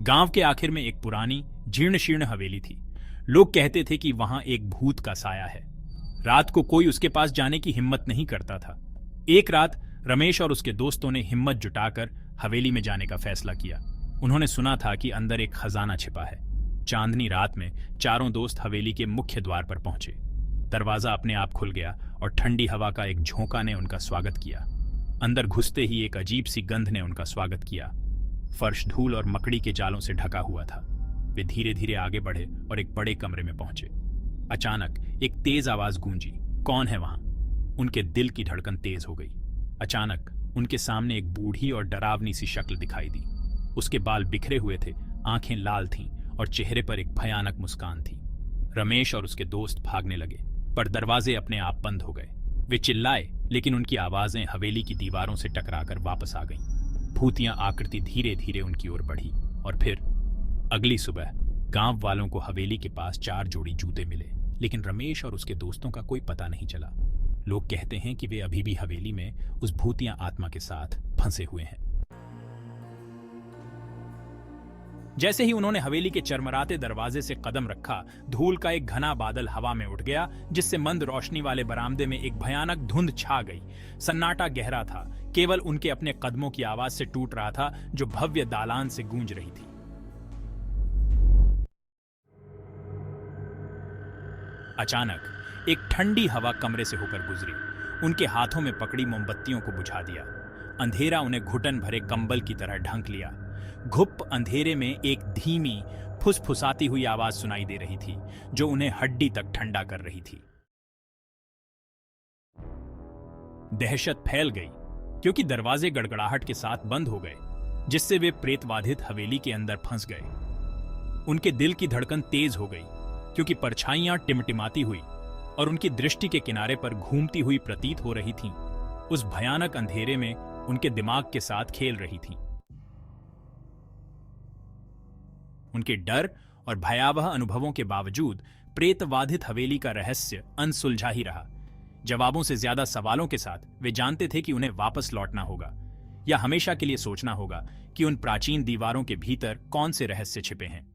गांव के आखिर में एक पुरानी जीर्ण शीर्ण हवेली थी। लोग कहते थे कि वहां एक भूत का साया है। रात को कोई उसके पास जाने की हिम्मत नहीं करता था। एक रात रमेश और उसके दोस्तों ने हिम्मत जुटाकर हवेली में जाने का फैसला किया। उन्होंने सुना था कि अंदर एक खजाना छिपा है। चांदनी रात में चारों दोस्त हवेली के मुख्य द्वार पर पहुंचे। दरवाजा अपने आप खुल गया और ठंडी हवा का एक झोंका ने उनका स्वागत किया। अंदर घुसते ही एक अजीब सी गंध ने उनका स्वागत किया। फर्श धूल और मकड़ी के जालों से ढका हुआ था। वे धीरे धीरे आगे बढ़े और एक बड़े कमरे में पहुंचे। अचानक एक तेज आवाज गूंजी, कौन है वहां? उनके दिल की धड़कन तेज हो गई। अचानक उनके सामने एक बूढ़ी और डरावनी सी शक्ल दिखाई दी। उसके बाल बिखरे हुए थे, आंखें लाल थीं और चेहरे पर एक भयानक मुस्कान थी। रमेश और उसके दोस्त भागने लगे, पर दरवाजे अपने आप बंद हो गए। वे चिल्लाए, लेकिन उनकी आवाजें हवेली की दीवारों से टकराकर वापस आ गईं। भूतिया आकृति धीरे धीरे उनकी ओर बढ़ी और फिर अगली सुबह गांव वालों को हवेली के पास 4 जोड़ी जूते मिले, लेकिन रमेश और उसके दोस्तों का कोई पता नहीं चला। लोग कहते हैं कि वे अभी भी हवेली में उस भूतिया आत्मा के साथ फंसे हुए हैं। जैसे ही उन्होंने हवेली के चरमराते दरवाजे से कदम रखा, धूल का एक घना बादल हवा में उठ गया, जिससे मंद रोशनी वाले बरामदे में एक भयानक धुंध छा गई। सन्नाटा गहरा था, केवल उनके अपने कदमों की आवाज से टूट रहा था, जो भव्य दालान से गूंज रही थी। अचानक एक ठंडी हवा कमरे से होकर गुजरी। उनके हाथों में पकड़ी मोमबत्तियों को बुझा दिया। अंधेरा उन्हें घुटन भरे कंबल की तरह ढंक लिया। घुप अंधेरे में एक धीमी फुसफुसाती हुई आवाज सुनाई दे रही थी, जो उन्हें हड्डी तक ठंडा कर रही थी। दहशत फैल गई, क्योंकि दरवाजे गड़गड़ाहट के साथ बंद हो गए, जिससे वे प्रेतबाधित हवेली के अंदर फंस गए। उनके दिल की धड़कन तेज हो गई, क्योंकि परछाइयां टिमटिमाती हुई और उनकी दृष्टि के किनारे पर घूमती हुई प्रतीत हो रही थीं। उस भयानक अंधेरे में उनके दिमाग के साथ खेल रही थीं। उनके डर और भयावह अनुभवों के बावजूद प्रेतबाधित हवेली का रहस्य अनसुलझा ही रहा। जवाबों से ज्यादा सवालों के साथ वे जानते थे कि उन्हें वापस लौटना होगा, या हमेशा के लिए सोचना होगा कि उन प्राचीन दीवारों के भीतर कौन से रहस्य छिपे हैं।